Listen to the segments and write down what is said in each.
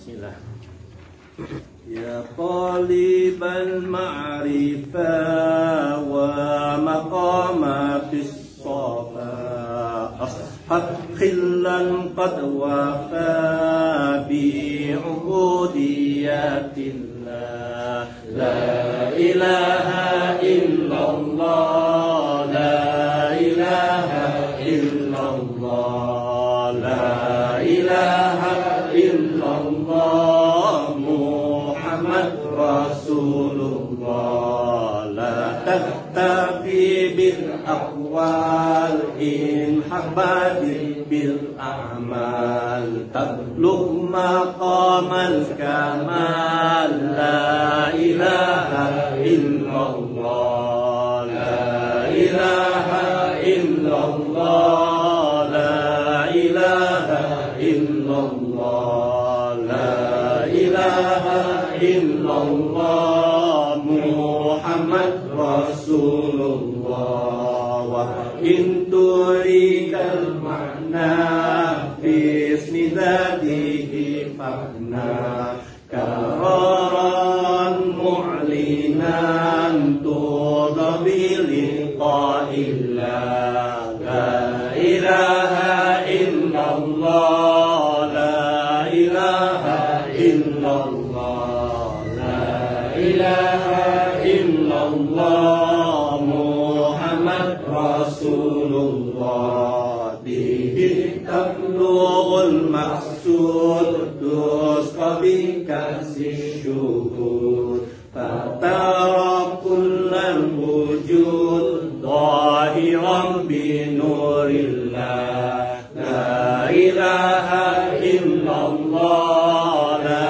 Bismillah. Ya talibal ma'rifah wa maqama bis safa ashab khillan qad wafa bi ubudiyatillah la ilaha illallah la ilaha illallah la ilaha illallah Muhammad Rasulullah la taktafi bil aqwal in habadi bil a'mal tablugh maqamal kamal la ilaha illallah la ilaha illallah la ilaha illallah la ilaha illallah Muhammad Rasulullah wa in turikal ma'na fi ismi dzatihi fahna kararan mu'linan tudabi liqa'illah la ilaha illallah la ilaha illallah la ilaha illallah Muhammad Rasulullah bihi tablughul maqsud tusqa bi kasih syuhud fatara kullal wujud zahiran bi nurillah la ilaha illallah la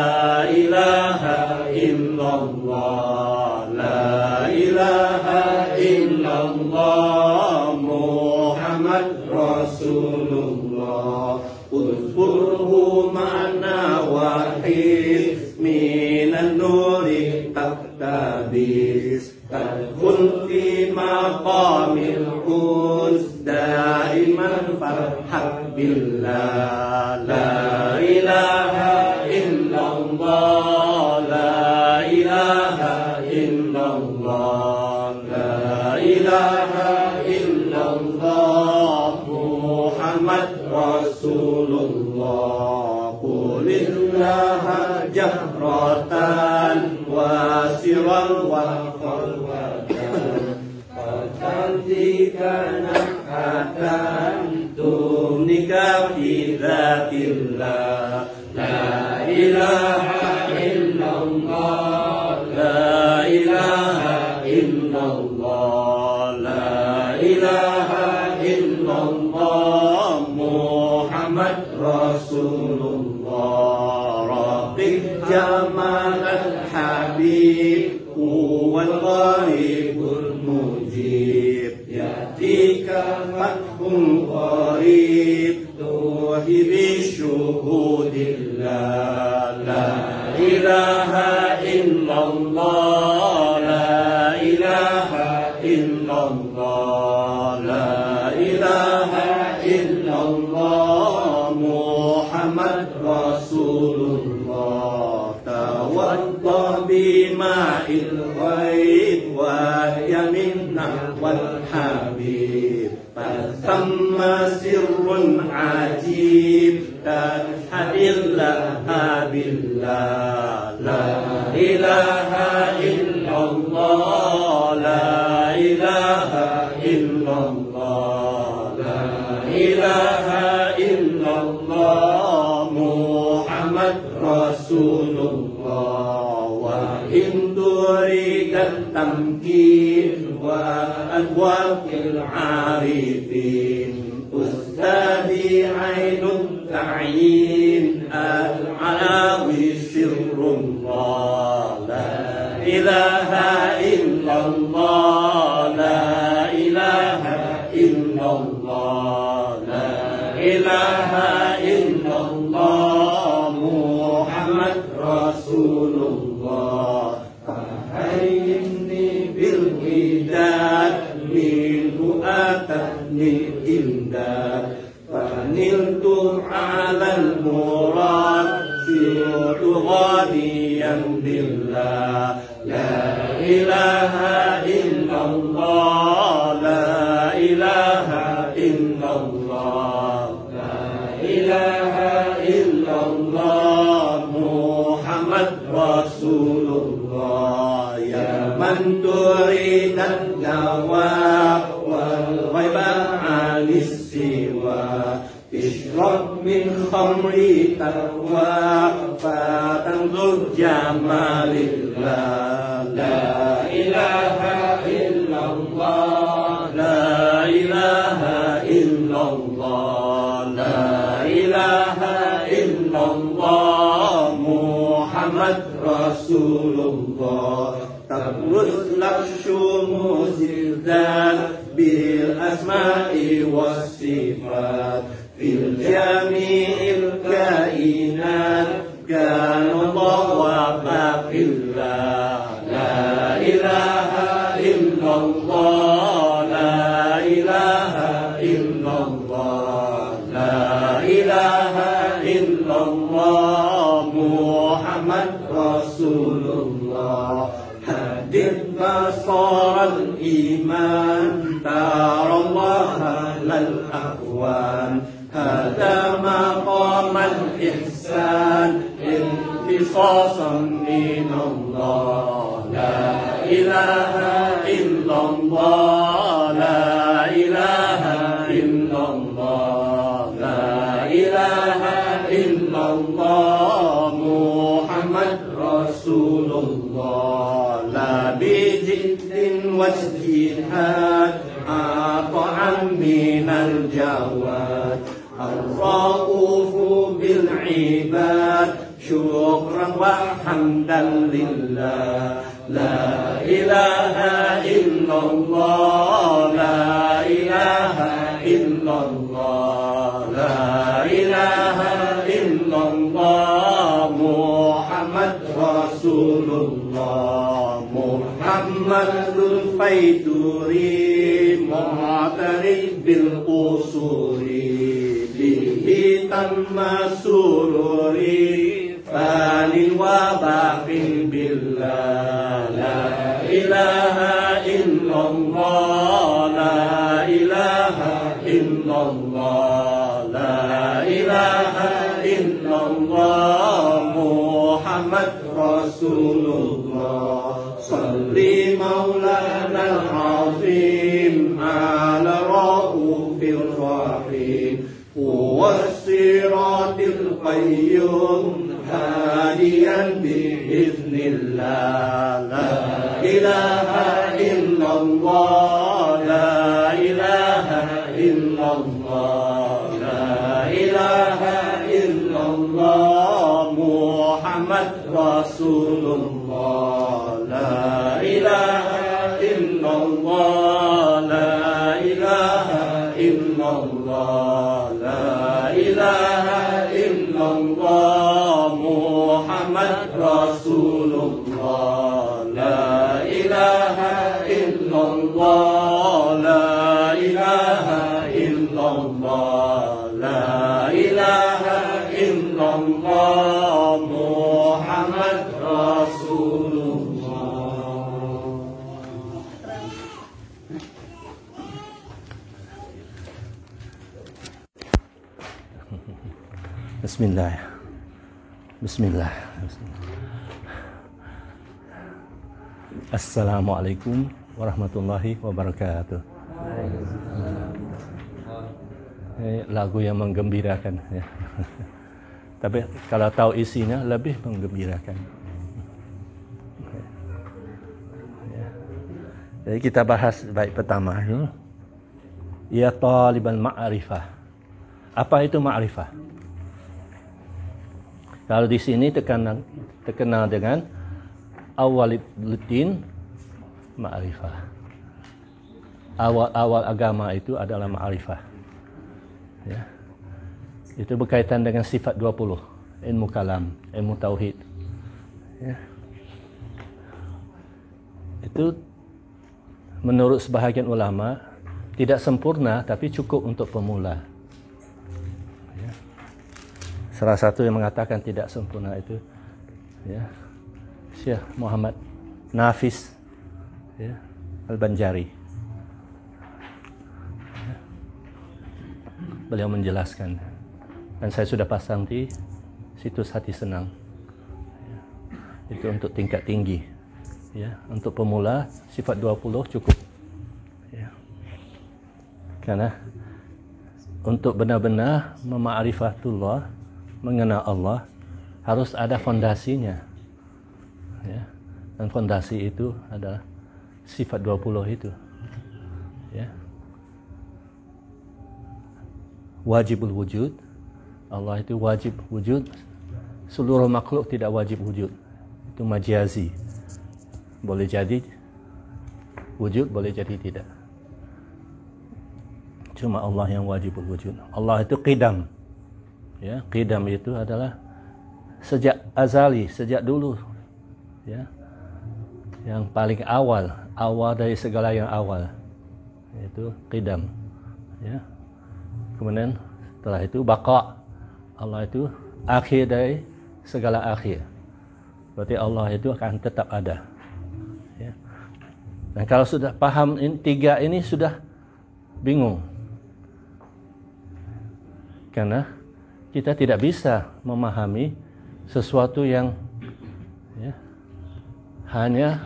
ilaha illallah la ilaha illallah Muhammad Rasulullah udhurhu ma'na wahid minan nuri taktabis tadkhul fi maqamil uns daiman farhab billah la ilaha illallah la ilaha illallah la ilaha illallah Muhammad Rasulullah qulillaha jahratan wa sirran wa khalwatan fatantika nafhatan tumnika fi dhatillah la ilaha illallah la ilaha illallah la ilaha illallah Muhammad Rasulullah rabbik jamal al-habib huwal gharibul mujib yatika fathun gharib tuhi bi syuhudillah la ilaha illallah la ilaha illallah la ilaha illallah Muhammad Rasulullah tawadda bima'il ghaib wa yaminna wal habib fasamma sirrun ajib tadhadillaha billah la ilaha illallah la ilaha illallah la ilaha illallah Muhammad Rasulullah wa in turikat tamkin wa adwaqil arifin ustadi ainun ta'yin al-alawi sirrullah la ilaha illallah la ilaha illallah la ilaha illallah Muhammad Rasulullah fahayyini bil hidayah minhu atatni imdad faniltu alal murad sir صرت غانيا بالله لا إله إلا الله لا إله إلا الله لا إله إلا الله محمد رسول الله يا من تريد الدواء والغيب عن السوى اشرب من خمر تقوى فتنظر جمال الله لا إله إلا الله لا إله إلا الله لا إله إلا الله محمد رسول الله تبرز لك شموس الذات بالأسماء والصفات في جميع الكائنات كان الله وباقي الله لا إله إلا الله لا إله إلا الله لا إله إلا الله محمد رسول الله حدث بصر الإيمان ترى الله للأكوان هذا مقام الإحسان انتصاصا من الله لا إله إلا الله لا إله إلا الله لا إله إلا الله محمد رسول الله لا بجد واجتهاد عطاء من الجواد الرؤوف بالعباد شكرا وحمدا لله لا إله إلا الله لا إله إلا الله لا إله إلا الله محمد رسول الله محمد الفيدوري معترف بالقصور به تم سروري فان وباق بالله لا إله إلا الله لا إله إلا الله لا إله إلا الله محمد رسول الله صل مولانا العظيم على رؤوف الرحيم هو الصراط القيوم هاديا بإذن الله لا إله إلا الله لا إله إلا الله لا إله إلا الله محمد رسول الله لا إله إلا الله لا إله إلا الله لا إله إلا الله محمد رسول الله لا إله إلا الله لا إله إلا الله لا إله إلا الله محمد رسول الله. Bismillah. Bismillah. Assalamualaikum warahmatullahi wabarakatuh. Lagu yang menggembirakan ya. Tapi kalau tahu isinya lebih menggembirakan. Jadi kita bahas baik pertama ya talibal ma'rifah. Apa itu ma'rifah? Kalau di sini terkenal dengan awwaluddin ma'rifah. Awal agama itu adalah ma'rifah. Ya. Itu berkaitan dengan sifat 20, ilmu kalam, ilmu tauhid. Ya. Itu menurut sebahagian ulama tidak sempurna tapi cukup untuk pemula. Ya. Salah satu yang mengatakan tidak sempurna itu ya, Syekh Muhammad Nafis, ya, Al-Banjari. Ya. Beliau menjelaskan, dan saya sudah pasang di situs Hati Senang. Ya. Itu untuk tingkat tinggi. Ya, untuk pemula sifat 20 cukup. Ya. Karena untuk benar-benar mema'rifatullah, mengenal Allah, harus ada fondasinya. Ya. Dan fondasi itu adalah sifat 20 itu. Ya. Wajibul wujud. Allah itu wajib wujud. Seluruh makhluk tidak wajib wujud. Itu majazi. Boleh jadi wujud, boleh jadi tidak. Cuma Allah yang wajibul wujud. Allah itu qidam. Ya, qidam itu adalah sejak azali, sejak dulu. Ya. Yang paling awal dari segala yang awal. Itu qidam. Ya. Kemudian setelah itu baqa. Allah itu akhir dari segala akhir. Berarti Allah itu akan tetap ada. Ya. Dan kalau sudah paham tiga ini sudah bingung. Karena kita tidak bisa memahami sesuatu yang ya, hanya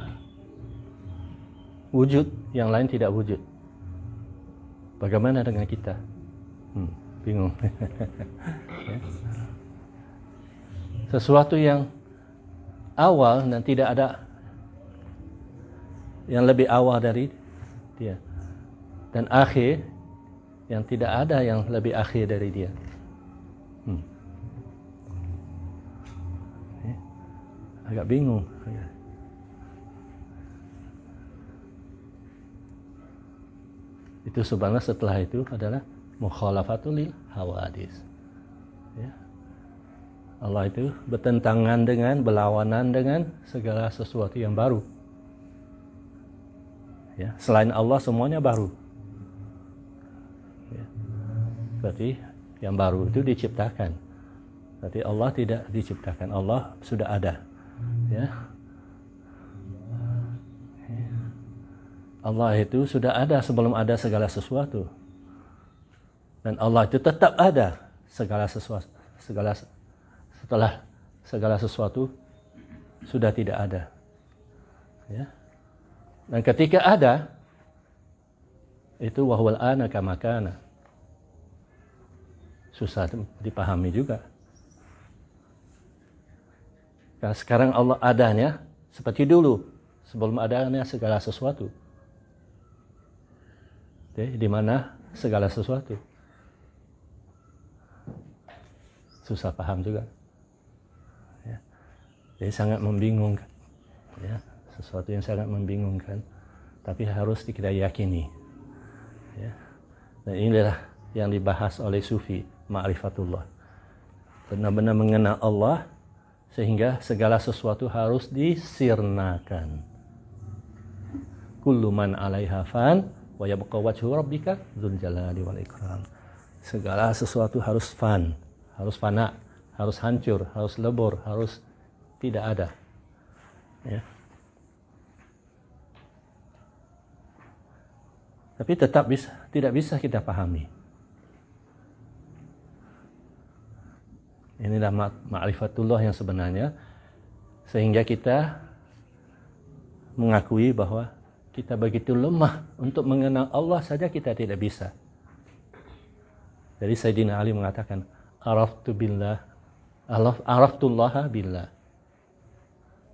wujud, yang lain tidak wujud. Bagaimana dengan kita? Bingung. Ya. Sesuatu yang awal dan tidak ada yang lebih awal dari dia, dan akhir yang tidak ada yang lebih akhir dari dia. Ya. Agak bingung. Itu sebenarnya setelah itu adalah mukhalafatul lil hawadis. Ya. Allah itu bertentangan dengan, berlawanan dengan segala sesuatu yang baru. Ya. Selain Allah semuanya baru. Ya. Berarti yang baru itu diciptakan. Berarti Allah tidak diciptakan. Allah sudah ada. Ya. Allah itu sudah ada sebelum ada segala sesuatu. Dan Allah itu tetap ada setelah segala sesuatu sudah tidak ada. Ya. Dan ketika ada, itu wahwal ana kama kana. Susah dipahami juga. Karena sekarang Allah adanya seperti dulu, sebelum adanya segala sesuatu. Di mana segala sesuatu. Susah paham juga. Ya. Jadi sangat membingungkan. Ya. Sesuatu yang sangat membingungkan. Tapi harus kita yakini. Ya. Dan inilah yang dibahas oleh Sufi, ma'rifatullah. Benar-benar mengenal Allah, sehingga segala sesuatu harus disirnakan. Kullu man 'alaiha fan wa yabqa wajhu rabbika dzul jalali wal ikram. Segala sesuatu harus fan, harus fana, harus hancur, harus lebur, harus tidak ada. Ya. Tapi tetap tidak bisa kita pahami. Inilah ma'rifatullah yang sebenarnya, sehingga kita mengakui bahwa kita begitu lemah untuk mengenal Allah saja kita tidak bisa. Jadi Sayyidina Ali mengatakan, Araftullaha billah.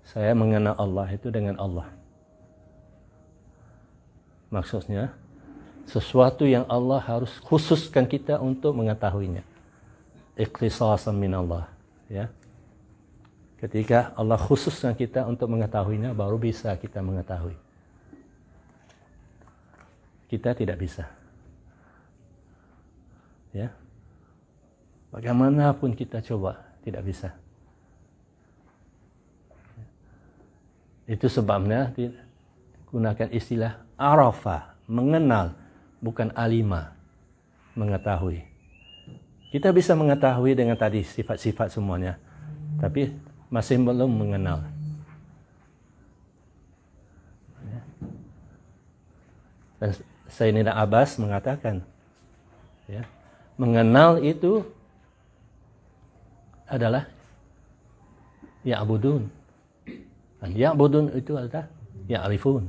Saya mengenal Allah itu dengan Allah. Maksudnya, sesuatu yang Allah harus khususkan kita untuk mengetahuinya. Ikhtisasan minallah. Ya. Ketika Allah khususkan kita untuk mengetahuinya, baru bisa kita mengetahui. Kita tidak bisa. Ya. Bagaimanapun kita coba, tidak bisa. Itu sebabnya digunakan istilah arafa, mengenal, bukan alima, mengetahui. Kita bisa mengetahui dengan tadi sifat-sifat semuanya, tapi masih belum mengenal. Dan Sayyidina Abbas mengatakan, ya, mengenal itu adalah ya'budun. Dan ya'budun itu adalah ya'rifun.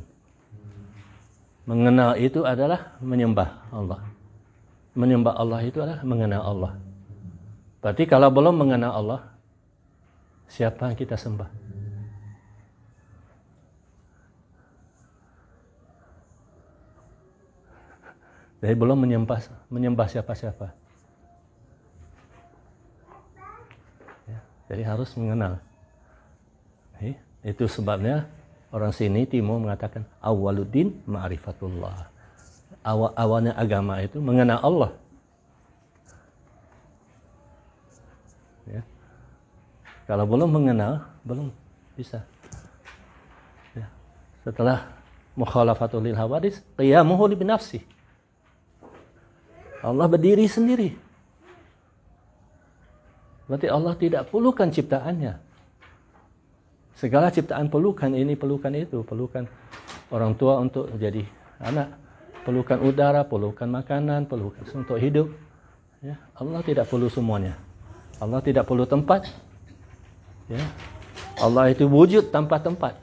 Mengenal itu adalah menyembah Allah. Menyembah Allah itu adalah mengenal Allah. Berarti kalau belum mengenal Allah, siapa yang kita sembah? Jadi belum menyembah siapa-siapa. Ya, jadi harus mengenal. Itu sebabnya orang sini timur mengatakan awwaluddin ma'rifatullah. Awalnya agama itu mengenal Allah. Ya. Kalau belum mengenal, belum bisa. Ya. Setelah mukhalafatul lil hawadis, qiyamuhu li binafsi. Allah berdiri sendiri. Berarti Allah tidak perlukan ciptaannya. Segala ciptaan perlukan ini, perlukan itu, perlukan orang tua untuk jadi anak, perlukan udara, perlukan makanan, perlukan untuk hidup. Ya, Allah tidak perlu semuanya. Allah tidak perlu tempat. Ya, Allah itu wujud tanpa tempat.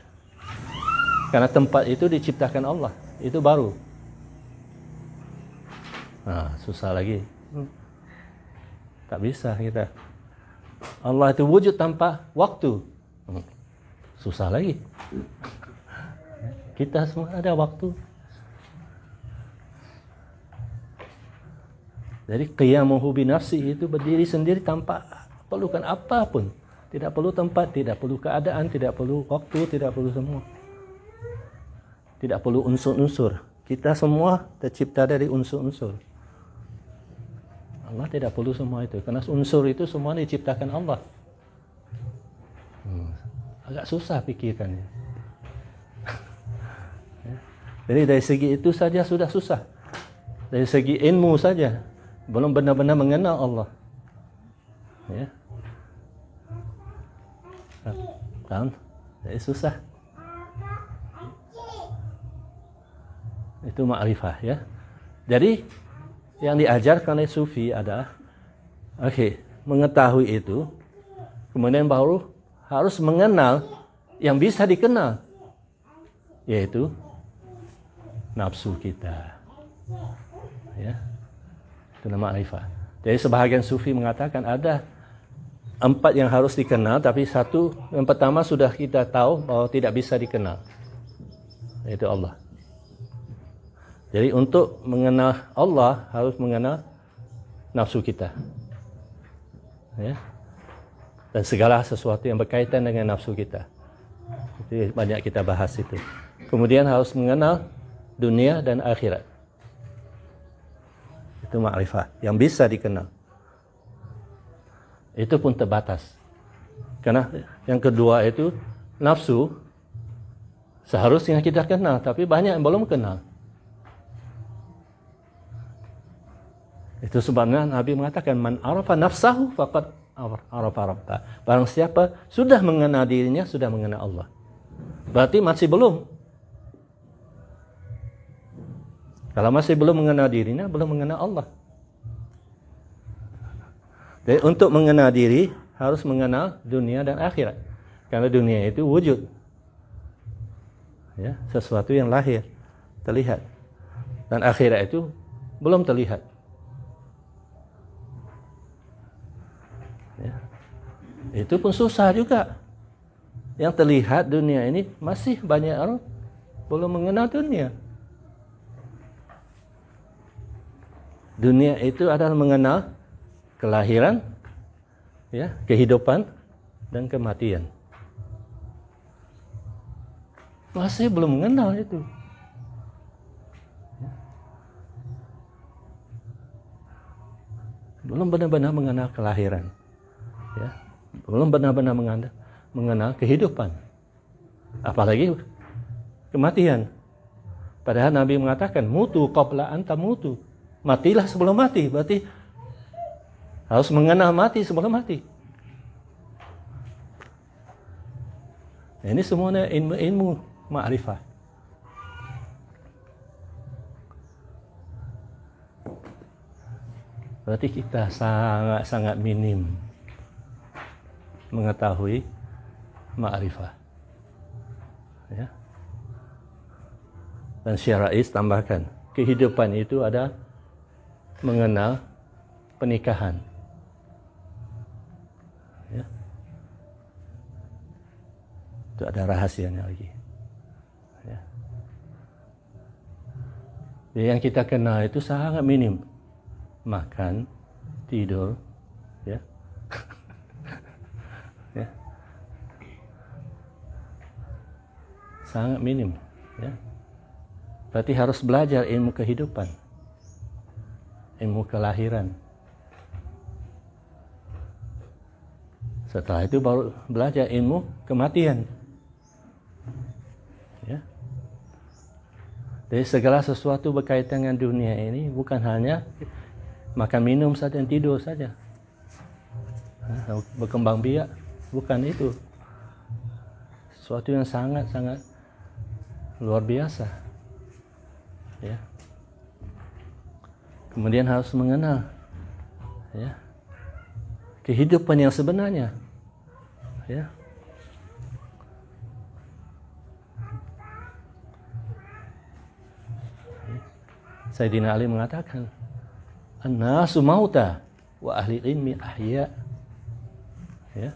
Karena tempat itu diciptakan Allah, itu baru. Nah, susah lagi. Tak bisa kita. Allah itu wujud tanpa waktu. Susah lagi. Kita semua ada waktu. Jadi qiyamuhu binafsi itu berdiri sendiri tanpa perlukan apapun. Tidak perlu tempat, tidak perlu keadaan, tidak perlu waktu, tidak perlu semua. Tidak perlu unsur-unsur. Kita semua tercipta dari unsur-unsur. Allah tidak perlu semua itu. Karena unsur itu semua diciptakan Allah. Agak susah pikirkannya. Jadi dari segi itu saja sudah susah. Dari segi ilmu saja belum benar-benar mengenal Allah. Ya. Kan? Jadi susah. Itu ma'rifah ya. Jadi yang diajarkan oleh Sufi adalah mengetahui itu, kemudian baru harus mengenal yang bisa dikenal, yaitu nafsu kita. Ya. Itu nama ma'rifah. Jadi sebahagian Sufi mengatakan ada 4 yang harus dikenal, tapi yang pertama sudah kita tahu bahwa tidak bisa dikenal, yaitu Allah. Jadi untuk mengenal Allah harus mengenal nafsu kita. Ya. Dan segala sesuatu yang berkaitan dengan nafsu kita. Itu banyak kita bahas itu. Kemudian harus mengenal dunia dan akhirat. Itu ma'rifah yang bisa dikenal. Itu pun terbatas. Karena yang kedua itu nafsu seharusnya kita kenal, tapi banyak yang belum kenal. Itu sebabnya Nabi mengatakan man arafa nafsahu faqad arafa rabbah. Barang siapa sudah mengenal dirinya, sudah mengenal Allah. Berarti masih belum. Kalau masih belum mengenal dirinya, belum mengenal Allah. Jadi untuk mengenal diri harus mengenal dunia dan akhirat. Karena dunia itu wujud. Ya, sesuatu yang lahir, terlihat. Dan akhirat itu belum terlihat. Ya. Itu pun susah juga. Yang terlihat dunia ini masih banyak orang belum mengenal dunia. Dunia itu adalah mengenal kelahiran, ya, kehidupan dan kematian. Masih belum mengenal itu. Belum benar-benar mengenal kelahiran. Ya, belum benar-benar mengenal kehidupan. Apalagi kematian. Padahal Nabi mengatakan, mutu qabla an tamutu. Matilah sebelum mati. Berarti harus mengenal mati sebelum mati. Ini semuanya ilmu ma'rifah. Berarti kita sangat minim mengetahui ma'rifah. Ya. Dan Syekh Rais tambahkan, kehidupan itu ada mengenal pernikahan. Ya. Itu ada rahasianya lagi. Ya. Yang kita kenal itu sangat minim. Makan, tidur, ya. Ya. Sangat minim, ya. Berarti harus belajar ilmu kehidupan, ilmu kelahiran. Setelah itu baru belajar ilmu kematian. Ya. Jadi segala sesuatu berkaitan dengan dunia ini bukan hanya makan minum saja dan tidur saja, berkembang biak, bukan itu. Sesuatu yang sangat-sangat luar biasa. Ya. Kemudian harus mengenal, ya, kehidupan yang sebenarnya. Ya. Sayyidina Ali mengatakan, an-nasu mauta wa ahli ilmi ahya. Ya.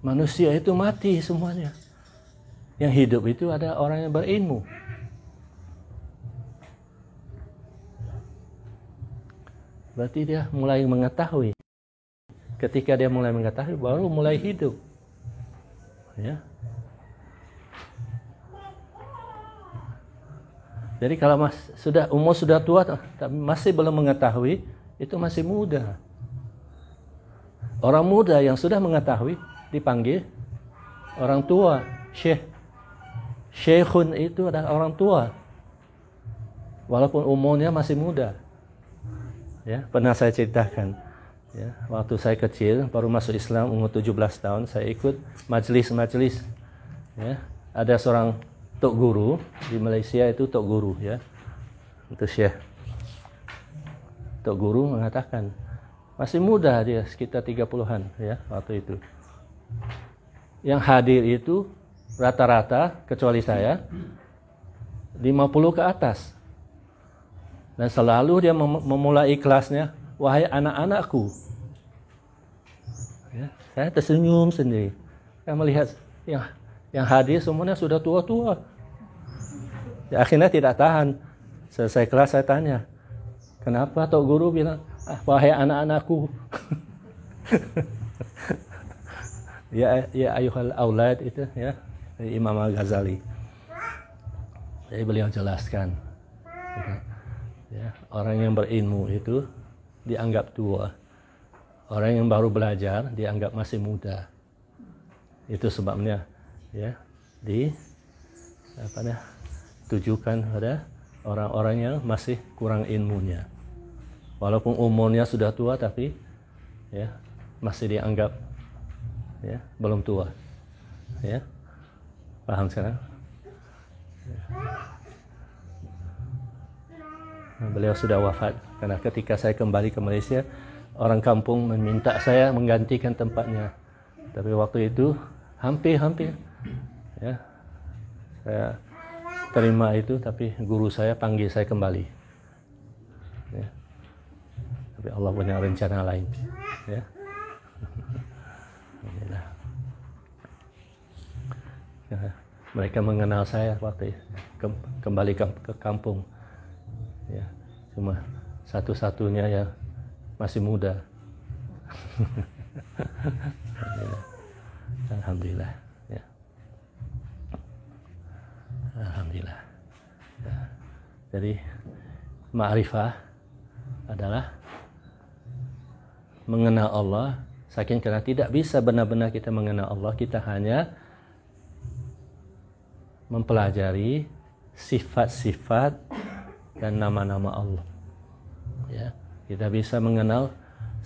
Manusia itu mati semuanya. Yang hidup itu ada orang yang berilmu. Berarti dia mulai mengetahui. Ketika dia mulai mengetahui, baru mulai hidup. Ya. Jadi kalau umur sudah tua tapi masih belum mengetahui, itu masih muda. Orang muda yang sudah mengetahui dipanggil orang tua, syekh. Syekhun itu adalah orang tua. Walaupun umurnya masih muda. Ya, pernah saya ceritakan. Ya, waktu saya kecil, baru masuk Islam umur 17 tahun, saya ikut majelis-majelis. Ya, ada seorang tok guru di Malaysia, itu tok guru, ya, itu Syekh. Tok guru mengatakan, masih muda dia, sekitar 30-an, ya, waktu itu. Yang hadir itu rata-rata kecuali saya 50 ke atas. Dan selalu dia memulai kelasnya, wahai anak-anakku. Ya, saya tersenyum sendiri. Saya melihat yang hadir semuanya sudah tua-tua. Ya, akhirnya tidak tahan. Selesai kelas saya tanya, kenapa Tok Guru bilang, wahai anak-anakku. ya ayuhal aulad itu, ya, Imam Al-Ghazali. Jadi beliau jelaskan, ya, orang yang berilmu itu dianggap tua. Orang yang baru belajar dianggap masih muda. Itu sebabnya, ya, tujukan pada orang-orang yang masih kurang ilmunya. Walaupun umurnya sudah tua, tapi ya masih dianggap, ya, belum tua. Ya, paham sekarang? Ya. Beliau sudah wafat karena ketika saya kembali ke Malaysia, orang kampung meminta saya menggantikan tempatnya. Tapi waktu itu hampir, ya, saya terima itu, tapi guru saya panggil saya kembali. Ya. Tapi Allah punya rencana lain. Ya. Ya. Mereka mengenal saya waktu itu, kembali ke kampung. Ya. Cuma satu-satunya yang masih muda. Ya. Alhamdulillah. Ya. Alhamdulillah. Ya. Jadi ma'rifah adalah mengenal Allah. Saking karena tidak bisa benar-benar kita mengenal Allah, kita hanya mempelajari sifat-sifat dan nama-nama Allah. Ya, kita bisa mengenal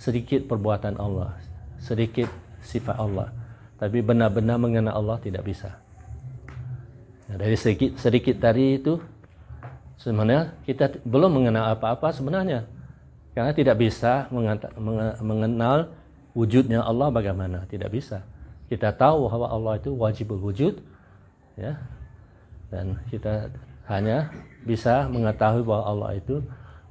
sedikit perbuatan Allah, sedikit sifat Allah, tapi benar-benar mengenal Allah tidak bisa. Nah, dari sedikit tadi itu sebenarnya kita belum mengenal apa-apa sebenarnya. Karena tidak bisa mengenal wujudnya Allah bagaimana, tidak bisa. Kita tahu bahwa Allah itu wajibul wujud, ya, dan kita hanya bisa mengetahui bahwa Allah itu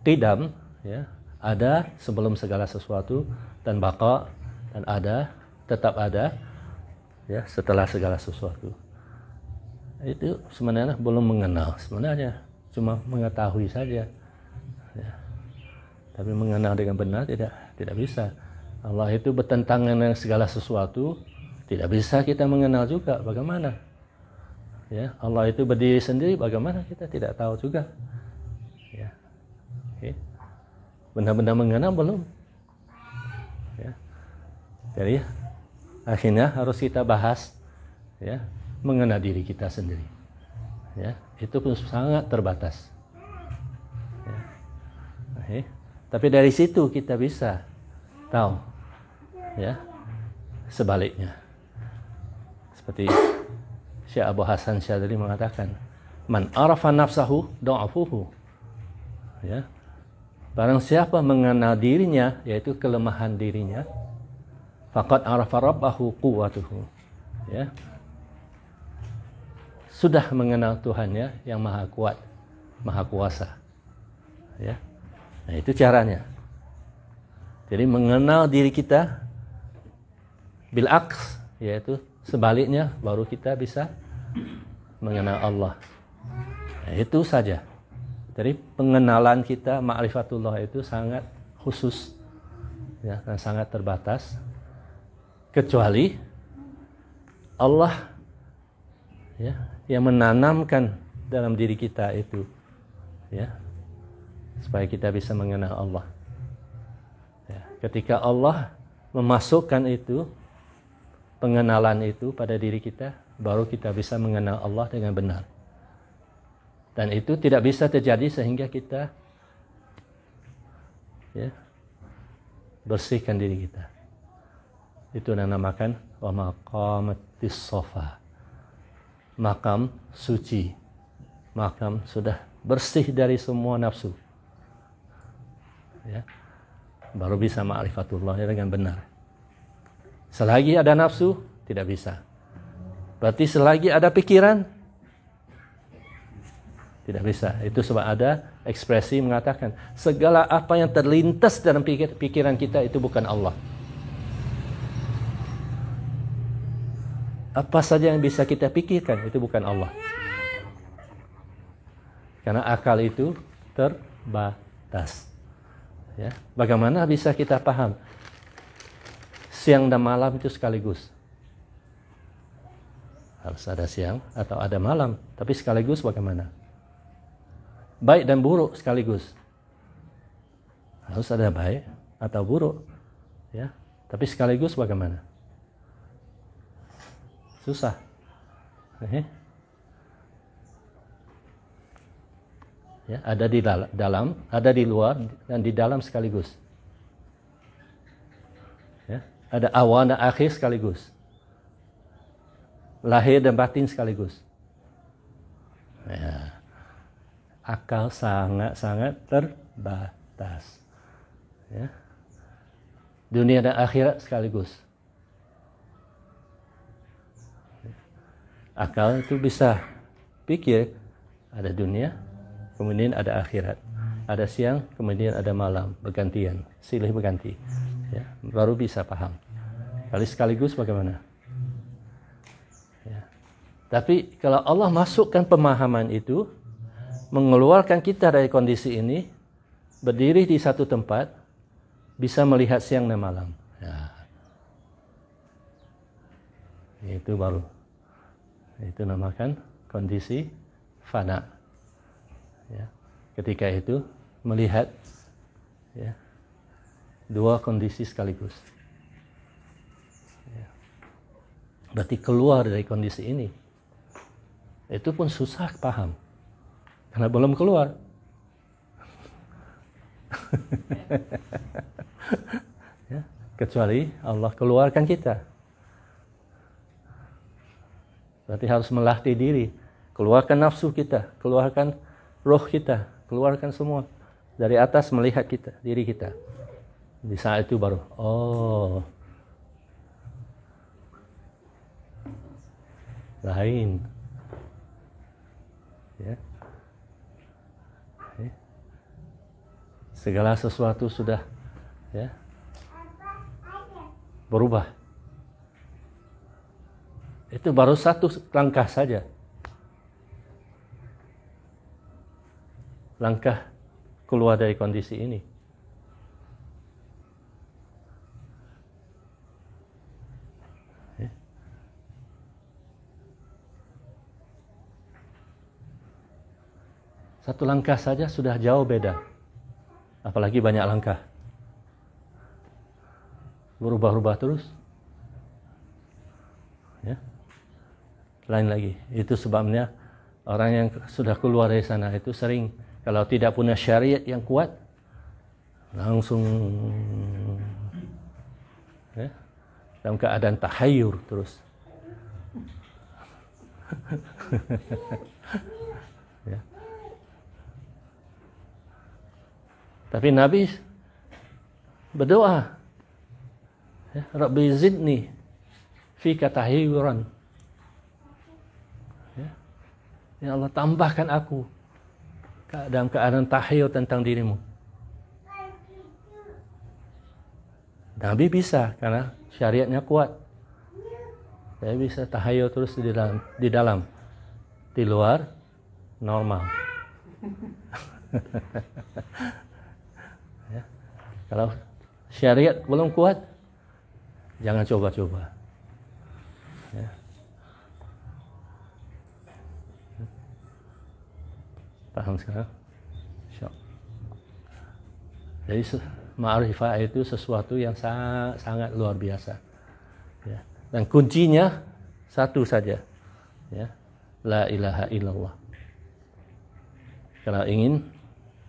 qidam, ya, ada sebelum segala sesuatu, dan baqa, dan tetap ada, ya, setelah segala sesuatu. Itu sebenarnya belum mengenal, sebenarnya cuma mengetahui saja, ya. Tapi mengenal dengan benar tidak bisa. Allah itu bertentangan dengan segala sesuatu, tidak bisa kita mengenal juga bagaimana. Ya, Allah itu berdiri sendiri, bagaimana kita tidak tahu juga. Ya. Okay. Benar-benar mengenal belum? Ya. Jadi akhirnya harus kita bahas, ya, mengenal diri kita sendiri. Ya, itu pun sangat terbatas. Ya. Okay. Tapi dari situ kita bisa tahu, ya, sebaliknya. Seperti Syekh Abu Hasan Syadzili mengatakan, man arafa nafsahu da'afuhu. Ya. Barang siapa mengenal dirinya, yaitu kelemahan dirinya, faqad arafa rabbahu quwwatuhu. Ya. Sudah mengenal Tuhannya yang maha kuat, maha kuasa. Ya. Nah, itu caranya. Jadi mengenal diri kita bil aks, yaitu sebaliknya, baru kita bisa mengenal Allah. Nah, itu saja. Jadi pengenalan kita, ma'rifatullah itu sangat khusus, ya, dan sangat terbatas. Kecuali Allah, ya, yang menanamkan dalam diri kita itu, ya, supaya kita bisa mengenal Allah. Ya, ketika Allah memasukkan itu, pengenalan itu pada diri kita, baru kita bisa mengenal Allah dengan benar. Dan itu tidak bisa terjadi sehingga kita, ya, bersihkan diri kita. Itu dinamakan wa maqamatis shafa. Makam suci. Makam sudah bersih dari semua nafsu. Ya, baru bisa ma'rifatullah dengan benar. Selagi ada nafsu, tidak bisa. Berarti selagi ada pikiran, tidak bisa. Itu sebab ada ekspresi mengatakan, segala apa yang terlintas dalam pikiran kita itu bukan Allah. Apa saja yang bisa kita pikirkan, itu bukan Allah. Karena akal itu terbatas. Ya, bagaimana bisa kita paham siang dan malam itu sekaligus? Harus ada siang atau ada malam, tapi sekaligus bagaimana? Baik dan buruk sekaligus. Harus ada baik atau buruk, ya. Tapi sekaligus bagaimana? Susah. Ya, ada di dalam, ada di luar, dan di dalam sekaligus. Ya, ada awal dan akhir sekaligus. Lahir dan batin sekaligus. Ya, akal sangat-sangat terbatas. Ya. Dunia dan akhirat sekaligus. Akal itu bisa pikir ada dunia, kemudian ada akhirat, ada siang, kemudian ada malam, bergantian, silih berganti, ya, baru bisa paham. Kali sekaligus bagaimana? Ya. Tapi kalau Allah masukkan pemahaman itu, mengeluarkan kita dari kondisi ini, berdiri di satu tempat, bisa melihat siang dan malam. Ya. Itu baru, itu namakan kondisi fana. Ya, ketika itu melihat, ya, dua kondisi sekaligus. Ya. Berarti keluar dari kondisi ini, itu pun susah paham, karena belum keluar. Ya, kecuali Allah keluarkan kita. Berarti harus melatih diri. keluarkan nafsu kita, keluarkan roh kita, keluarkan semua. Dari atas melihat kita, diri kita. Di saat itu baru, lain. Ya. Segala sesuatu sudah berubah. Itu baru satu langkah saja. Langkah keluar dari kondisi ini. Satu langkah saja sudah jauh beda. Apalagi banyak langkah. Berubah-ubah terus. Ya. Lain lagi. Itu sebabnya orang yang sudah keluar dari sana itu sering, kalau tidak punya syariat yang kuat, langsung dalam keadaan tahayyur terus. Ya. Tapi Nabi berdoa, Rabbi zidni fika tahayyuran. Ya Allah, tambahkan aku dalam keadaan tahayyur tentang dirimu. Nabi bisa karena syariatnya kuat. Saya bisa tahayyur terus di dalam. Di luar normal. Ya. Kalau syariat belum kuat, jangan coba-coba. Ya. Paham sekarang? Jadi ma'rifah itu sesuatu yang sangat luar biasa. Ya. Dan kuncinya satu saja. Ya. La ilaha illallah. Kalau ingin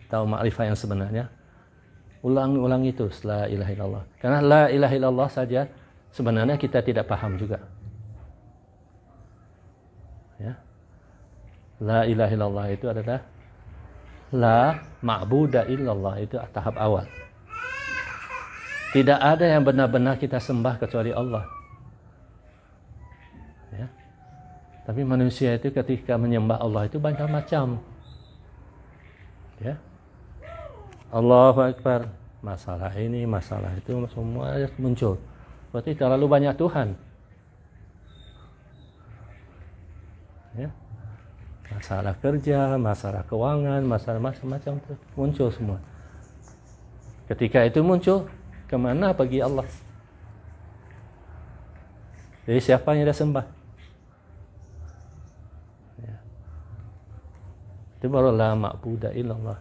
tahu ma'rifah yang sebenarnya, ulang-ulangi terus la ilaha illallah. Karena la ilaha illallah saja sebenarnya kita tidak paham juga. Ya. La ilaha illallah itu adalah la ma'buda illallah, itu tahap awal. Tidak ada yang benar-benar kita sembah kecuali Allah. Ya. Tapi manusia itu ketika menyembah Allah itu banyak macam. Ya. Allahu Akbar, masalah ini, masalah itu, semua muncul. Berarti terlalu banyak Tuhan. Ya. Masalah kerja, masalah keuangan, masalah macam-macam muncul semua. Ketika itu muncul, kemana pergi Allah? Jadi siapa yang dia sembah? Ya. Itu baru la ma'buda illallah.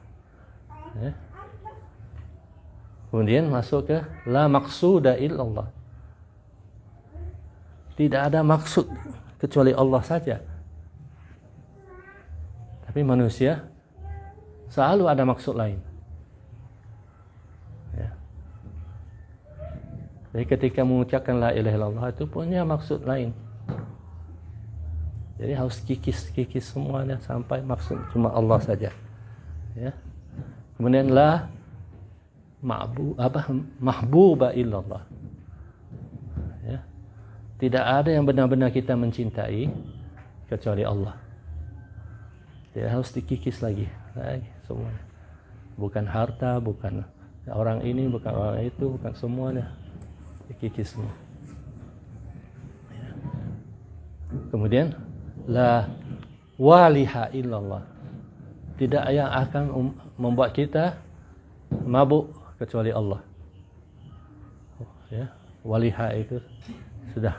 Ya. Kemudian masuk ke la maqsuda illallah. Tidak ada maksud kecuali Allah saja. Tapi manusia selalu ada maksud lain. Ya. Jadi ketika mengucapkan la ilaha illallah itu punya maksud lain. Jadi harus kikis semuanya sampai maksud cuma Allah saja. Ya. Kemudian la mahbuba illallah. Ya. Tidak ada yang benar-benar kita mencintai kecuali Allah. Dia harus dikikis lagi semuanya. Bukan harta, bukan orang ini, bukan orang itu, bukan semuanya. Dikikis semua. Ya. Kemudian la waliha illallah. Tidak yang akan membuat kita mabuk kecuali Allah. Ya, waliha itu sudah.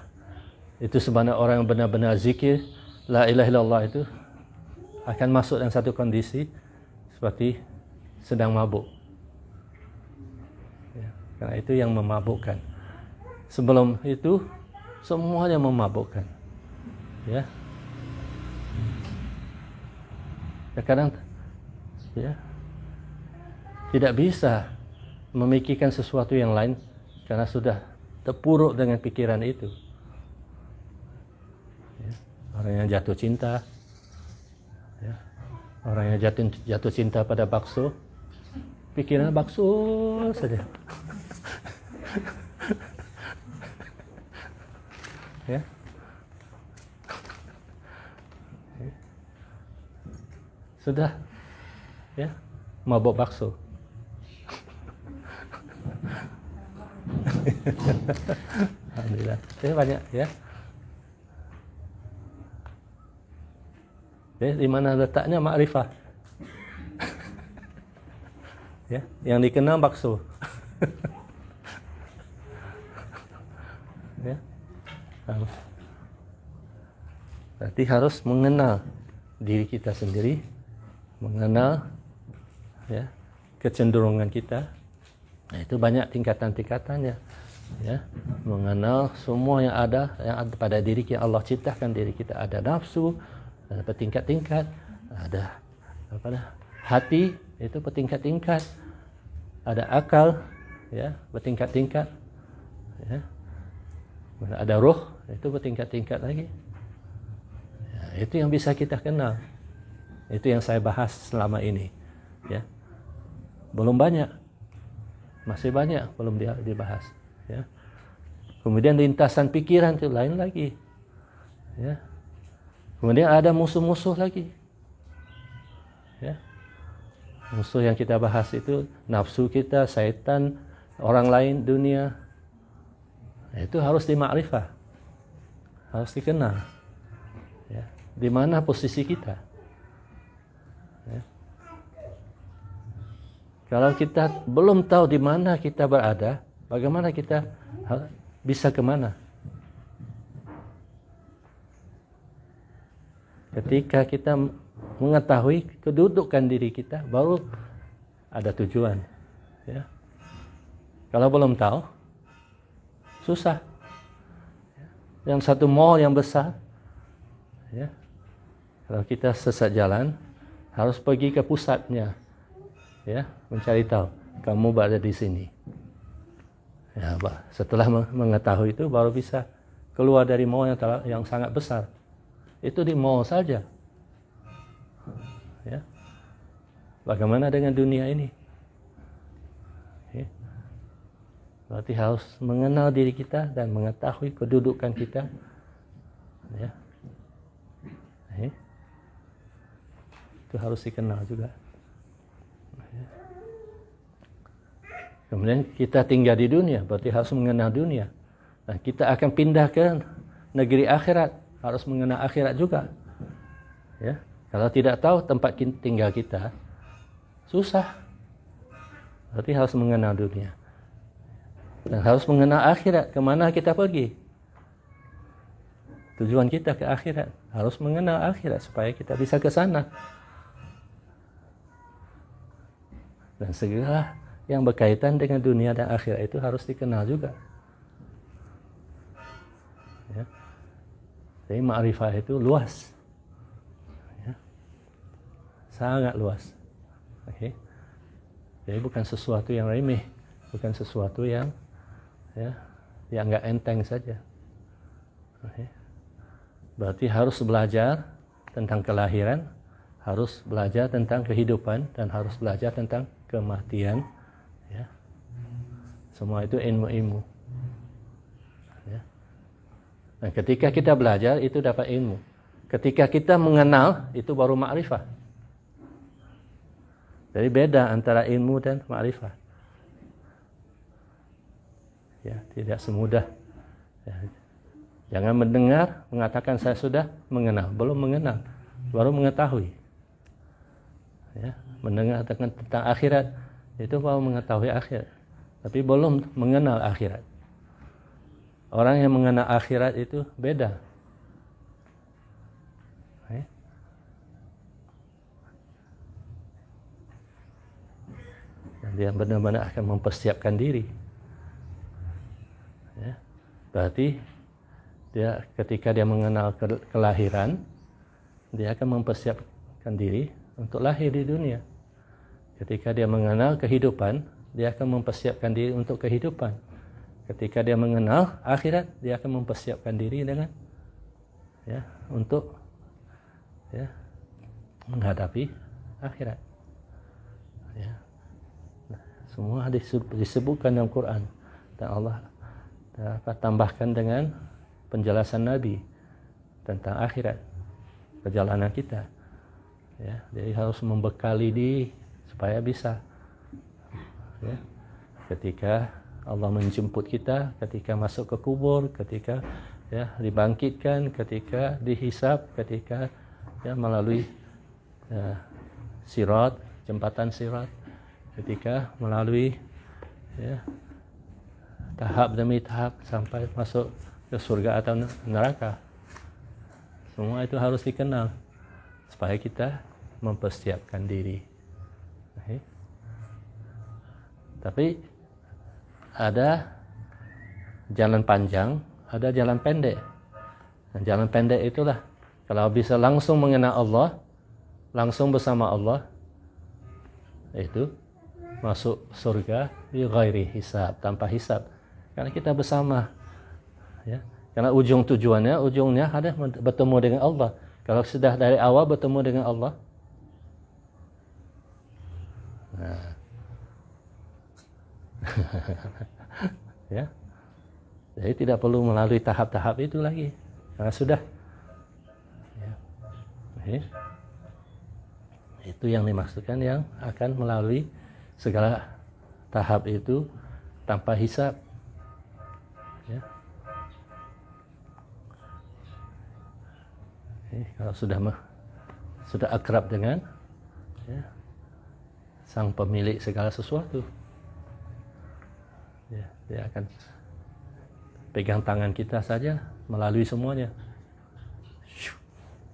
Itu sebenarnya orang yang benar-benar zikir la ilaha illallah itu akan masuk dalam satu kondisi seperti sedang mabuk. Ya, karena itu yang memabukkan. Sebelum itu semuanya memabukkan. Ya. Kadang ya, tidak bisa memikirkan sesuatu yang lain karena sudah terpuruk dengan pikiran itu. Ya. Orang yang jatuh cinta, Orang yang jatuh cinta pada bakso, pikiran bakso saja. Ya. Sudah, ya, mabuk bakso. Alhamdulillah. Jadi banyak, ya. Di mana letaknya makrifah? Ya, yang dikenal bakso. Ya. Berarti harus mengenal diri kita sendiri, mengenal, ya, kecenderungan kita. Nah, itu banyak tingkatan-tingkatannya. Ya, mengenal semua yang ada pada diri kita. Allah ciptakan diri kita, ada nafsu, ada bertingkat-tingkat, ada hati, itu bertingkat-tingkat, ada akal, ya, bertingkat-tingkat, ya, ada roh, itu bertingkat-tingkat lagi. Ya, itu yang bisa kita kenal. Itu yang saya bahas selama ini, ya. Belum banyak, masih banyak belum dibahas, ya. Kemudian lintasan pikiran itu lain lagi, ya. Kemudian ada musuh-musuh lagi, ya. Musuh yang kita bahas itu nafsu kita, syaitan, orang lain, dunia. Itu harus dimakrifah, harus dikenal, ya. Di mana posisi kita, ya. Kalau kita belum tahu di mana kita berada, bagaimana kita bisa kemana? Ketika kita mengetahui kedudukan diri kita, baru ada tujuan, ya. Kalau belum tahu, susah. Yang satu mall yang besar, ya. Kalau kita sesat jalan, harus pergi ke pusatnya, ya, mencari tahu kamu berada di sini. Ya, setelah mengetahui itu, baru bisa keluar dari mall yang sangat besar. Itu di mall saja, ya. Bagaimana dengan dunia ini? Ya. Berarti harus mengenal diri kita dan mengetahui kedudukan kita, ya. Ya. Itu harus dikenal juga. Ya. Kemudian kita tinggal di dunia, berarti harus mengenal dunia. Nah, kita akan pindah ke negeri akhirat, harus mengenal akhirat juga, ya. Kalau tidak tahu tempat tinggal kita, susah. Berarti harus mengenal dunia dan harus mengenal akhirat, kemana kita pergi. Tujuan kita ke akhirat, harus mengenal akhirat supaya kita bisa ke sana. Dan segala yang berkaitan dengan dunia dan akhirat itu harus dikenal juga, ya. Jadi ma'rifah itu luas, ya. Sangat luas. Okay. Jadi bukan sesuatu yang remeh, bukan sesuatu yang, ya, yang nggak enteng saja. Okay. Berarti harus belajar tentang kelahiran, harus belajar tentang kehidupan, dan harus belajar tentang kematian, ya. Semua itu ilmu-ilmu. Nah, ketika kita belajar, itu dapat ilmu. Ketika kita mengenal, itu baru ma'rifah. Jadi beda antara ilmu dan ma'rifah. Ya, tidak semudah. Ya. Jangan mendengar, mengatakan saya sudah mengenal. Belum mengenal, baru mengetahui. Ya, mendengar tentang akhirat, itu baru mengetahui akhirat. Tapi belum mengenal akhirat. Orang yang mengenal akhirat itu beda. Dan dia benar-benar akan mempersiapkan diri. Ya. Berarti dia ketika dia mengenal kelahiran, dia akan mempersiapkan diri untuk lahir di dunia. Ketika dia mengenal kehidupan, dia akan mempersiapkan diri untuk kehidupan. Ketika dia mengenal akhirat, dia akan mempersiapkan diri dengan, ya, untuk, ya, menghadapi akhirat. Ya. Semua disebutkan dalam Quran, dan Allah tambahkan dengan penjelasan Nabi tentang akhirat, perjalanan kita. Ya, jadi harus membekali diri supaya bisa. Ya. Ketika Allah menjemput kita, ketika masuk ke kubur, ketika dibangkitkan, ketika dihisab, ketika melalui sirat, jembatan sirat, ketika melalui tahap demi tahap sampai masuk ke surga atau neraka. Semua itu harus dikenal supaya kita mempersiapkan diri. Okay. Tapi ada jalan panjang, ada jalan pendek. Dan jalan pendek itulah kalau bisa langsung mengenal Allah, langsung bersama Allah, itu masuk surga bi ghairi hisab, tanpa hisab. Karena kita bersama, ya. Karena ujungnya ada bertemu dengan Allah. Kalau sudah dari awal bertemu dengan Allah, nah. Ya. Jadi tidak perlu melalui tahap-tahap itu lagi. Karena sudah. Ya. Itu yang dimaksudkan yang akan melalui segala tahap itu tanpa hisab. Ya. Kalau sudah akrab dengan sang pemilik segala sesuatu, dia akan pegang tangan kita saja melalui semuanya,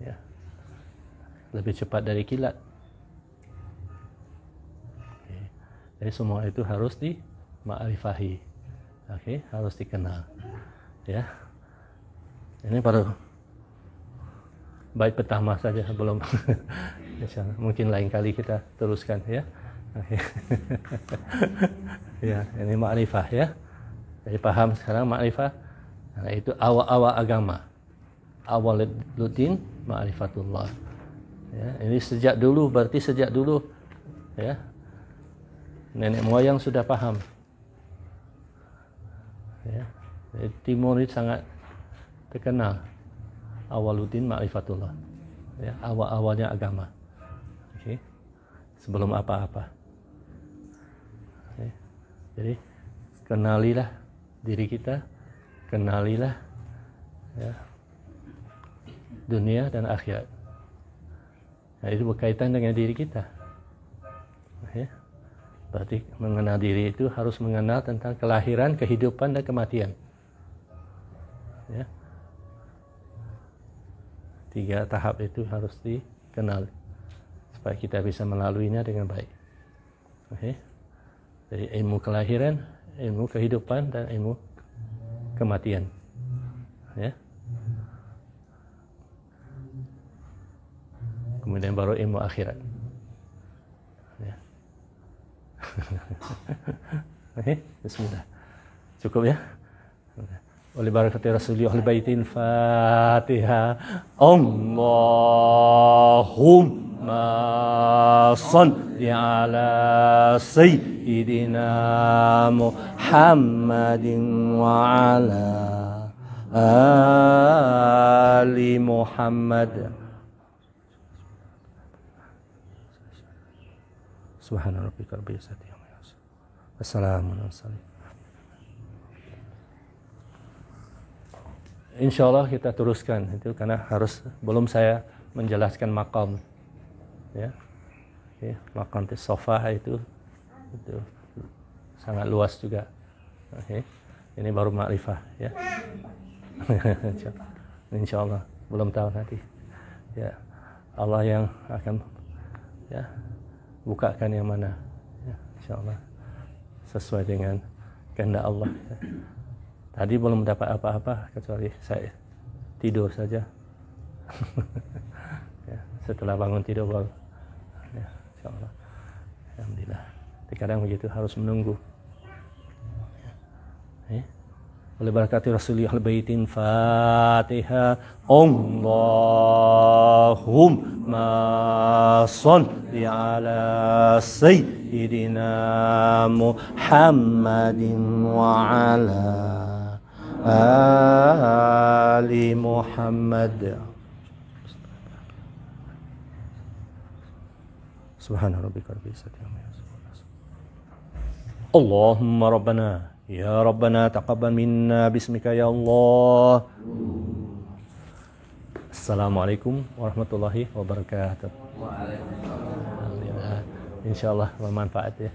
ya, lebih cepat dari kilat. Jadi semua itu harus dima'rifahi. Oke, harus dikenal. Ya. Ini baru bait pertama saja, belum. Mungkin lain kali kita teruskan, ya. Oke. Ya, ini ma'rifah, ya. Jadi paham sekarang ma'rifah. Nah, itu awal-awal agama. Awwaluddin ma'rifatullah. Ya, ini sejak dulu, berarti sejak dulu, ya. Nenek moyang sudah paham. Ya, Timur itu sangat terkenal. Awwaluddin ma'rifatullah. Ya, awal-awalnya agama. Okay. Sebelum apa-apa. Okay. Jadi kenalilah diri kita, kenalilah dunia dan akhirat. Nah, itu berkaitan dengan diri kita. Okay. Berarti mengenal diri itu harus mengenal tentang kelahiran, kehidupan, dan kematian. Ya. 3 tahap itu harus dikenal supaya kita bisa melaluinya dengan baik. Okay. Jadi ilmu kelahiran, ilmu kehidupan, dan ilmu kematian. Ya. Kemudian baru ilmu akhirat. Ya. Bismillah. Cukup, ya. Oleh barakati Rasulullah baitin Fatihah. Allahumma shalli ala sayyidina Muhammadin wa ala ali Muhammad. Subhana rabbika rabbil izzati amma yasifun. Wassalamun ala mursalin. Insyaallah kita teruskan itu karena belum saya menjelaskan maqam, ya. Okay. Maqam Sofa itu sangat luas juga. Okay. Ini baru ma'rifah, ya. Insyaallah belum tahu nanti. Ya. Allah yang akan bukakan yang mana, ya, insyaallah sesuai dengan kehendak Allah. Ya. Tadi belum dapat apa-apa kecuali saya tidur saja. Ya, setelah bangun tidur baru, ya, insyaallah. Alhamdulillah. Kadang begitu harus menunggu. Ya. Oleh barakati Rasulullah baitin Fatihah. Allahumma shalli على سيدنا محمد وعلى آل محمد. سبحان ربك رب العزة عما يصفون. اللهم ربنا يا ربنا تقبل منا باسمك يا الله. Assalamualaikum warahmatullahi wabarakatuh. Waalaikumsalam. Alhamdulillah. Insyaallah bermanfaat ya.